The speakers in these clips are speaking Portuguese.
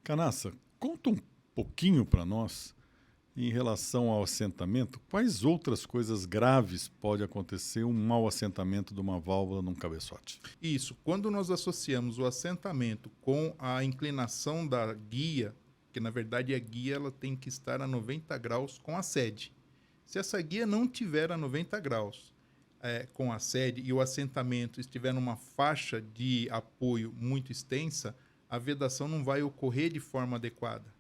Canassa, conta um pouquinho para nós em relação ao assentamento. Quais outras coisas graves pode acontecer um mau assentamento de uma válvula num cabeçote? Isso. Quando nós associamos o assentamento com a inclinação da guia, que na verdade a guia ela tem que estar a 90 graus com a sede. Se essa guia não tiver a 90 graus com a sede e o assentamento estiver numa faixa de apoio muito extensa, a vedação não vai ocorrer de forma adequada.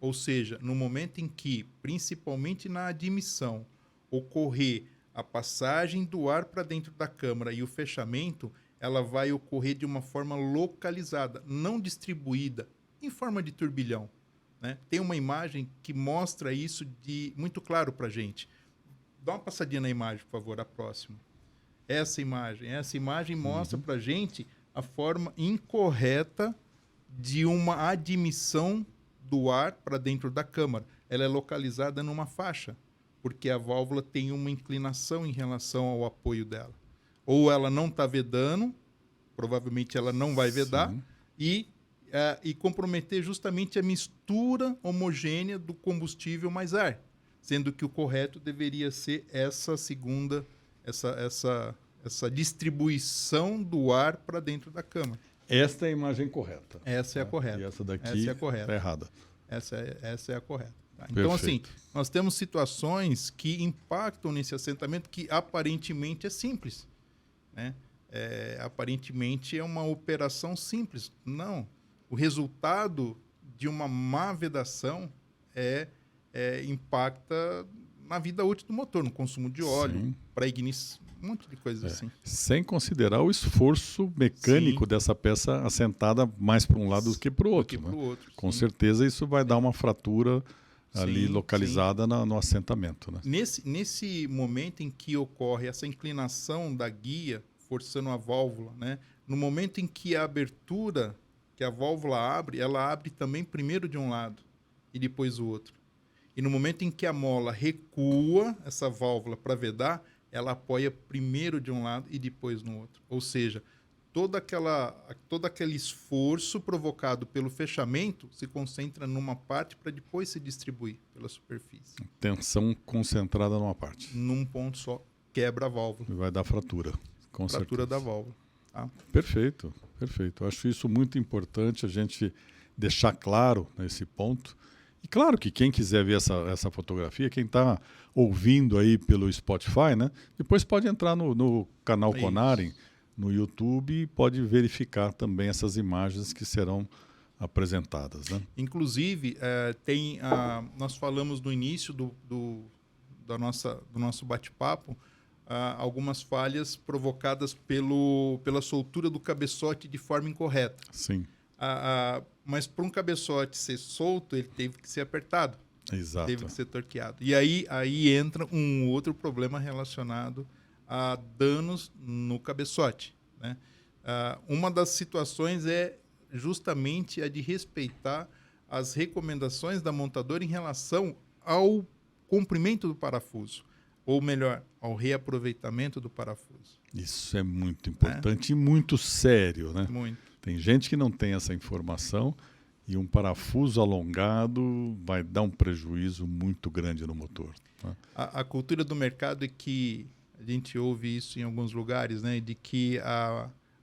Ou seja, no momento em que, principalmente na admissão, ocorrer a passagem do ar para dentro da câmara e o fechamento, ela vai ocorrer de uma forma localizada, não distribuída, em forma de turbilhão. Né? Tem uma imagem que mostra isso muito claro para a gente. Dá uma passadinha na imagem, por favor, a próxima. Essa imagem mostra para a gente a forma incorreta de uma admissão do ar para dentro da câmara. Ela é localizada numa faixa, porque a válvula tem uma inclinação em relação ao apoio dela. Ou ela não está vedando, provavelmente ela não vai vedar, e comprometer justamente a mistura homogênea do combustível mais ar, sendo que o correto deveria ser essa segunda, essa distribuição do ar para dentro da câmara. Esta é a imagem correta. Essa é a correta. E essa daqui está errada. Essa é a correta. Tá? Então, assim, nós temos situações que impactam nesse assentamento que aparentemente é simples. Né? Aparentemente é uma operação simples. Não. O resultado de uma má vedação impacta na vida útil do motor, no consumo de óleo, para ignição, um monte de coisas assim. Sem considerar o esforço mecânico dessa peça assentada mais para um lado do que para o outro. Com certeza isso vai dar uma fratura ali localizada no assentamento. Né? Nesse momento em que ocorre essa inclinação da guia, forçando a válvula, né? No momento em que a abertura, que a válvula abre, ela abre também primeiro de um lado e depois o outro. E no momento em que a mola recua essa válvula para vedar, ela apoia primeiro de um lado e depois no outro. Ou seja, todo aquele esforço provocado pelo fechamento se concentra numa parte para depois se distribuir pela superfície. Tensão concentrada numa parte. Num ponto só, quebra a válvula. E vai dar fratura. Fratura da válvula. Tá? Perfeito, perfeito. Acho isso muito importante a gente deixar claro nesse ponto. E claro que quem quiser ver essa fotografia, quem está ouvindo aí pelo Spotify, né, depois pode entrar no canal Conaren, no YouTube, e pode verificar também essas imagens que serão apresentadas. Né? Inclusive, nós falamos no início do nosso bate-papo algumas falhas provocadas pela soltura do cabeçote de forma incorreta. Sim. Mas para um cabeçote ser solto, ele teve que ser apertado. Exato. Teve que ser torqueado. E aí entra um outro problema relacionado a danos no cabeçote. Né? Uma das situações é justamente a de respeitar as recomendações da montadora em relação ao comprimento do parafuso. Ou melhor, ao reaproveitamento do parafuso. Isso é muito importante e muito sério, né? Muito. Tem gente que não tem essa informação e um parafuso alongado vai dar um prejuízo muito grande no motor. Tá? A cultura do mercado é que a gente ouve isso em alguns lugares, né? De que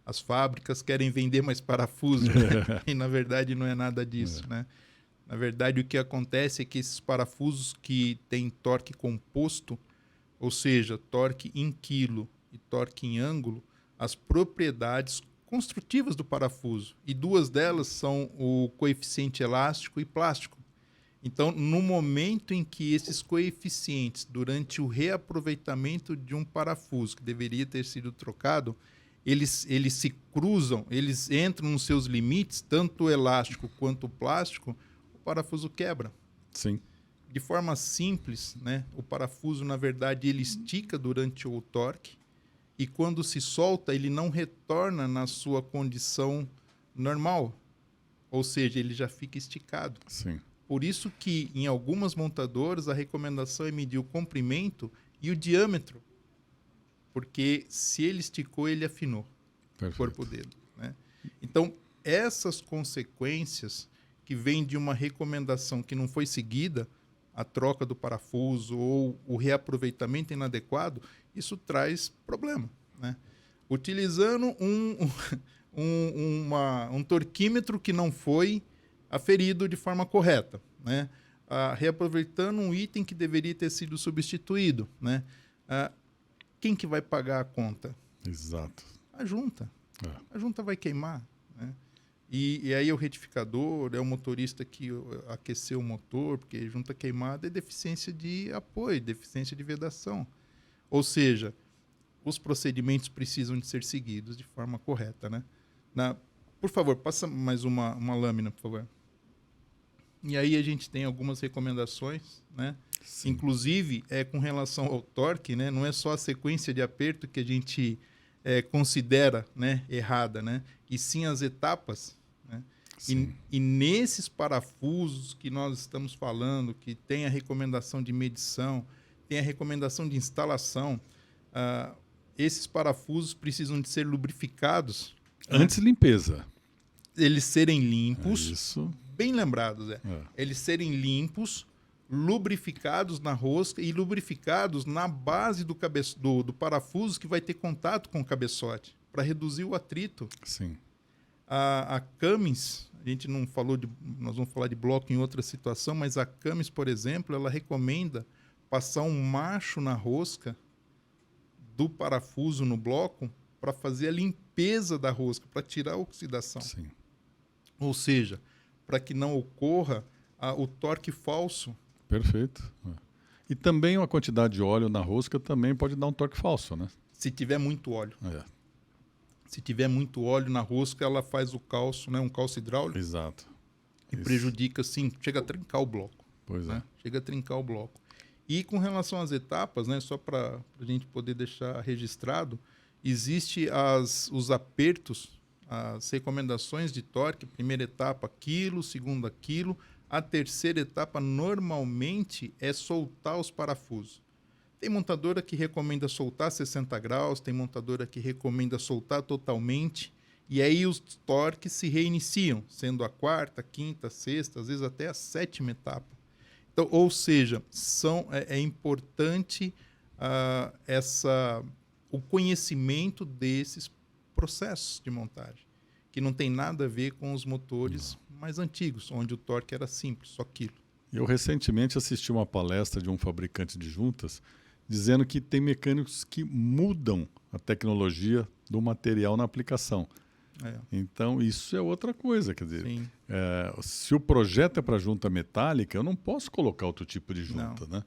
as fábricas querem vender mais parafuso, né? E na verdade não é nada disso, né? Na verdade o que acontece é que esses parafusos que têm torque composto, ou seja, torque em quilo e torque em ângulo, as propriedades construtivas do parafuso, e duas delas são o coeficiente elástico e plástico. Então, no momento em que esses coeficientes, durante o reaproveitamento de um parafuso que deveria ter sido trocado, eles se cruzam, eles entram nos seus limites, tanto o elástico quanto o plástico, o parafuso quebra. Sim. De forma simples, né, o parafuso, na verdade, ele estica durante o torque, e quando se solta, ele não retorna na sua condição normal. ou seja, ele já fica esticado. Sim. Por isso que em algumas montadoras a recomendação é medir o comprimento e o diâmetro, porque se ele esticou, ele afinou o corpo dele, né? Então, essas consequências que vêm de uma recomendação que não foi seguida, a troca do parafuso ou o reaproveitamento inadequado, isso traz problema, né? Utilizando um torquímetro que não foi aferido de forma correta, né? Reaproveitando um item que deveria ter sido substituído, né? Quem que vai pagar a conta? Exato. A junta. É. A junta vai queimar, né? E aí é o retificador, é o motorista que aqueceu o motor, porque junta queimada é deficiência de apoio, deficiência de vedação. Ou seja, os procedimentos precisam de ser seguidos de forma correta, né? Por favor, passa mais uma lâmina, por favor. E aí a gente tem algumas recomendações, né? Sim. Inclusive, com relação ao torque, né? Não é só a sequência de aperto que a gente considera, né, errada, né? E sim as etapas, né? E nesses parafusos que nós estamos falando, que tem a recomendação de medição, tem a recomendação de instalação, esses parafusos precisam de ser lubrificados. Antes limpeza. Eles serem limpos. Isso. Bem lembrados, Eles serem limpos, lubrificados na rosca e lubrificados na base do parafuso que vai ter contato com o cabeçote, para reduzir o atrito. Sim. A Cummins, a gente não falou nós vamos falar de bloco em outra situação, mas a Cummins, por exemplo, ela recomenda passar um macho na rosca do parafuso no bloco para fazer a limpeza da rosca, para tirar a oxidação. Sim. Ou seja, para que não ocorra o torque falso. Perfeito. E também uma quantidade de óleo na rosca também pode dar um torque falso, né? Se tiver muito óleo. É. Se tiver muito óleo na rosca, ela faz o calço, né? Um calço hidráulico. Exato. E prejudica, sim, chega a trincar o bloco. Pois né? é. Chega a trincar o bloco. E com relação às etapas, né? Só para a gente poder deixar registrado, existe os apertos, as recomendações de torque, primeira etapa quilo, segunda quilo, a terceira etapa normalmente é soltar os parafusos. Tem montadora que recomenda soltar 60 graus, tem montadora que recomenda soltar totalmente, e aí os torques se reiniciam, sendo a quarta, quinta, sexta, às vezes até a sétima etapa. Então, ou seja, é importante o conhecimento desses processos de montagem, que não tem nada a ver com os motores mais antigos, onde o torque era simples, só quilo. Eu recentemente assisti uma palestra de um fabricante de juntas dizendo que tem mecânicos que mudam a tecnologia do material na aplicação. Então, isso é outra coisa. Quer dizer, se o projeto é para junta metálica, eu não posso colocar outro tipo de junta. Né?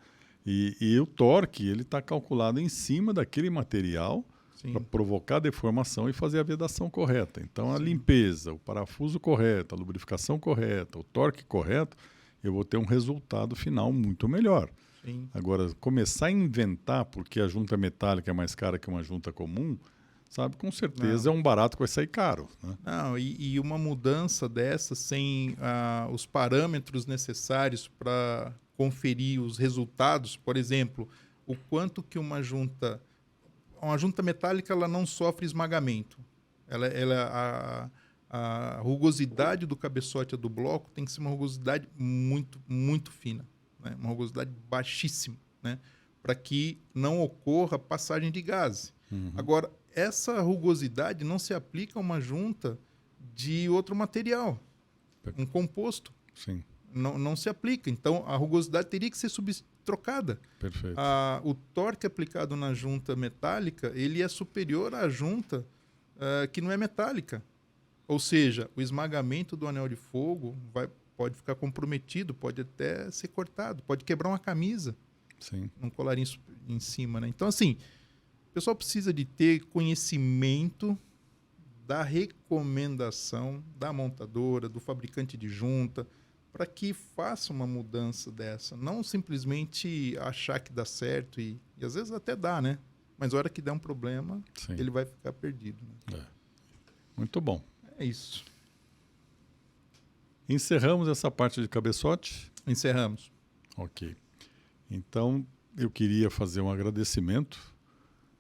E o torque está calculado em cima daquele material para provocar a deformação e fazer a vedação correta. Então, a limpeza, o parafuso correto, a lubrificação correta, o torque correto, eu vou ter um resultado final muito melhor. Sim. Agora, começar a inventar porque a junta metálica é mais cara que uma junta comum, sabe, com certeza é um barato que vai sair caro. Né? Não, e uma mudança dessa sem os parâmetros necessários para conferir os resultados, por exemplo, o quanto que uma junta metálica ela não sofre esmagamento. A rugosidade do cabeçote do bloco tem que ser uma rugosidade muito, muito fina, né? Uma rugosidade baixíssima, né? Para que não ocorra passagem de gases. Agora, essa rugosidade não se aplica a uma junta de outro material, um composto. Sim. Não se aplica. Então, a rugosidade teria que ser trocada. Perfeito. O torque aplicado na junta metálica ele é superior à junta que não é metálica. Ou seja, o esmagamento do anel de fogo pode ficar comprometido, pode até ser cortado, pode quebrar uma camisa. Sim. Um colarinho em cima. Né? Então, assim, o pessoal precisa de ter conhecimento da recomendação da montadora, do fabricante de junta, para que faça uma mudança dessa. Não simplesmente achar que dá certo, e às vezes até dá, né? Mas a hora que der um problema, ele vai ficar perdido. Né? Muito bom. É isso. Encerramos essa parte de cabeçote? Encerramos. Ok. Então, eu queria fazer um agradecimento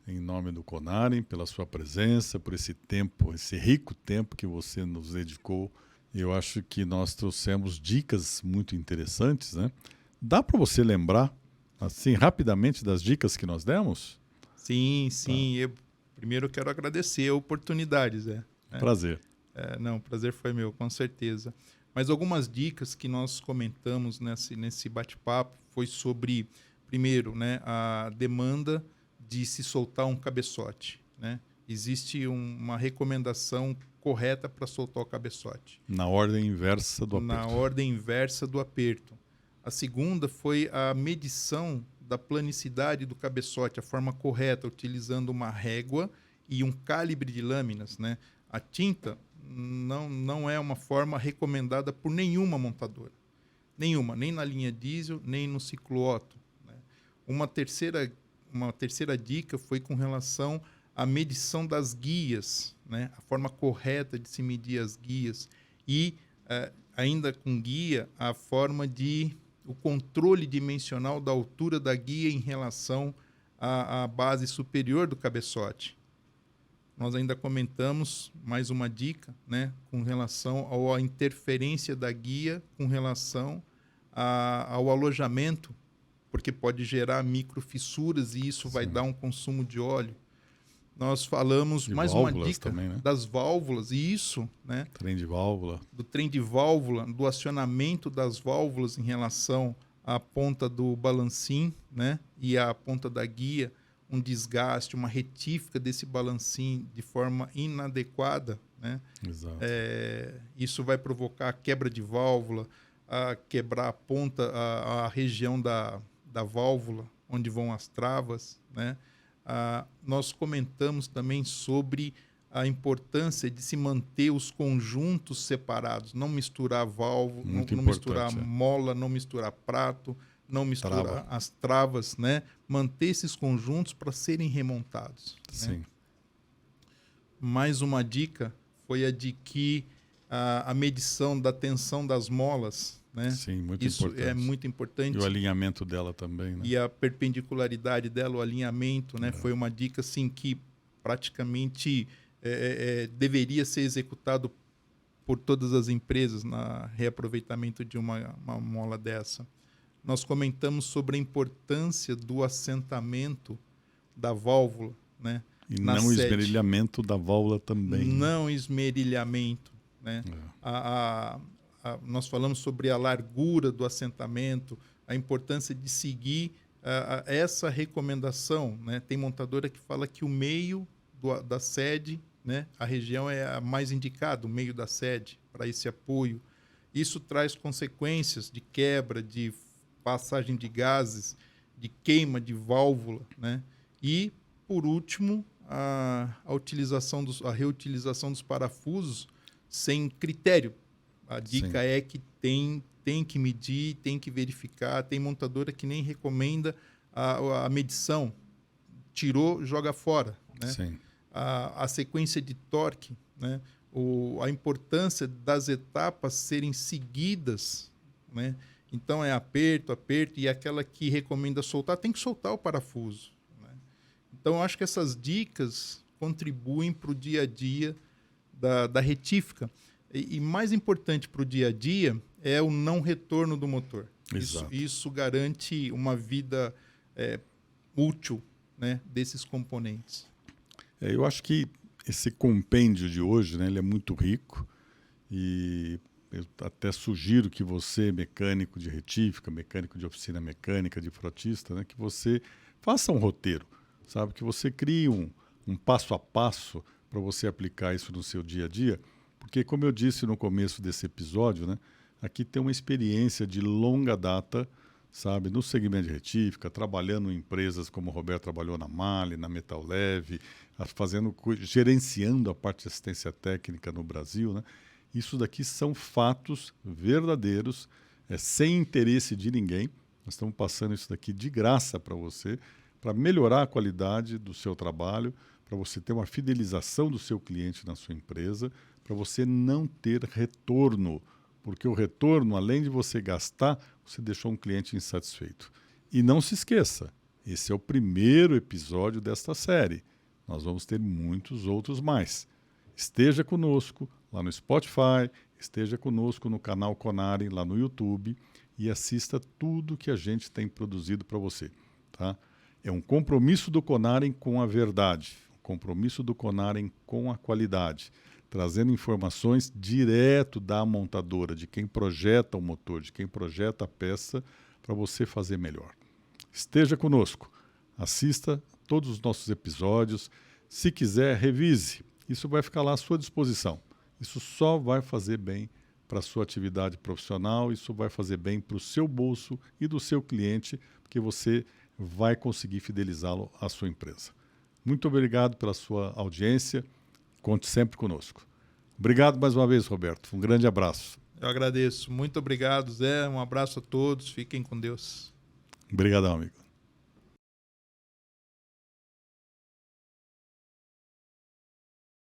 em nome do Conarem pela sua presença, por esse tempo, esse rico tempo que você nos dedicou. Eu acho que nós trouxemos dicas muito interessantes, né? Dá para você lembrar, assim, rapidamente das dicas que nós demos? Sim. Primeiro eu quero agradecer a oportunidade, Zé. Prazer. Não, o prazer foi meu, com certeza. Mas algumas dicas que nós comentamos nesse bate-papo foi sobre, primeiro, né, a demanda de se soltar um cabeçote, né? Existe uma recomendação correta para soltar o cabeçote. Na ordem inversa do aperto. Na ordem inversa do aperto. A segunda foi a medição da planicidade do cabeçote, a forma correta, utilizando uma régua e um calibre de lâminas, né? A tinta não é uma forma recomendada por nenhuma montadora. Nenhuma, nem na linha diesel, nem no ciclo Otto, né? Uma terceira dica foi com relação à medição das guias, né? A forma correta de se medir as guias. E, ainda com guia, a forma o controle dimensional da altura da guia em relação à base superior do cabeçote. Nós ainda comentamos mais uma dica, né, com relação à interferência da guia com relação ao alojamento, porque pode gerar microfissuras e isso vai dar um consumo de óleo. Nós falamos de mais uma dica também, né? das válvulas, e isso, né? Trem de válvula. Do trem de válvula, do acionamento das válvulas em relação à ponta do balancim, né? E à ponta da guia, um desgaste, uma retífica desse balancim de forma inadequada, né? Exato. Isso vai provocar a quebra de válvula, a quebrar a ponta, a região da válvula, onde vão as travas, né? Nós comentamos também sobre a importância de se manter os conjuntos separados, não misturar válvula, não misturar mola, não misturar prato, não misturar as travas, né? Manter esses conjuntos para serem remontados. Sim. Né? Mais uma dica foi a de que a medição da tensão das molas, né? Sim, muito isso importante. É muito importante. E o alinhamento dela também, né? E a perpendicularidade dela, o alinhamento, né? Foi uma dica assim que praticamente deveria ser executado por todas as empresas na reaproveitamento de uma mola dessa. Nós comentamos sobre a importância do assentamento da válvula, né? E não esmerilhamento da válvula também. Não esmerilhamento, né? Nós falamos sobre a largura do assentamento, a importância de seguir essa recomendação, né? Tem montadora que fala que o meio da sede, né? A região é a mais indicada, o meio da sede, para esse apoio. Isso traz consequências de quebra, de passagem de gases, de queima de válvula, né? E, por último, a reutilização dos parafusos sem critério. A dica é que tem que medir, tem que verificar. Tem montadora que nem recomenda a medição. Tirou, joga fora, né? Sim. A sequência de torque, né? A importância das etapas serem seguidas, né? Então, é aperto, e aquela que recomenda soltar, tem que soltar o parafuso, né? Então, eu acho que essas dicas contribuem para o dia a dia da retífica. E mais importante para o dia a dia é o não retorno do motor. Isso garante uma vida útil, né, desses componentes. Eu acho que esse compêndio de hoje, né, ele é muito rico e eu até sugiro que você, mecânico de retífica, mecânico de oficina mecânica, de frotista, né, que você faça um roteiro, sabe? Que você crie um passo a passo para você aplicar isso no seu dia a dia, porque, como eu disse no começo desse episódio, né, aqui tem uma experiência de longa data, sabe, no segmento de retífica, trabalhando em empresas como o Roberto trabalhou na Male, na Metal Leve, gerenciando a parte de assistência técnica no Brasil, né? Isso daqui são fatos verdadeiros, sem interesse de ninguém. Nós estamos passando isso daqui de graça para você, para melhorar a qualidade do seu trabalho, para você ter uma fidelização do seu cliente na sua empresa, para você não ter retorno porque o retorno, além de você gastar, você deixou um cliente insatisfeito. E não se esqueça, esse é o primeiro episódio desta série. Nós vamos ter muitos outros mais. Esteja conosco lá no Spotify, esteja conosco no canal Conaren lá no YouTube e assista tudo que a gente tem produzido para você. Tá? É um compromisso do Conaren com a verdade, um compromisso do Conaren com a qualidade, trazendo informações direto da montadora, de quem projeta o motor, de quem projeta a peça, para você fazer melhor. Esteja conosco, assista todos os nossos episódios. Se quiser, revise. Isso vai ficar lá à sua disposição. Isso só vai fazer bem para a sua atividade profissional, isso vai fazer bem para o seu bolso e do seu cliente, porque você vai conseguir fidelizá-lo à sua empresa. Muito obrigado pela sua audiência. Conte sempre conosco. Obrigado mais uma vez, Roberto. Um grande abraço. Eu agradeço. Muito obrigado, Zé. Um abraço a todos. Fiquem com Deus. Obrigadão, amigo.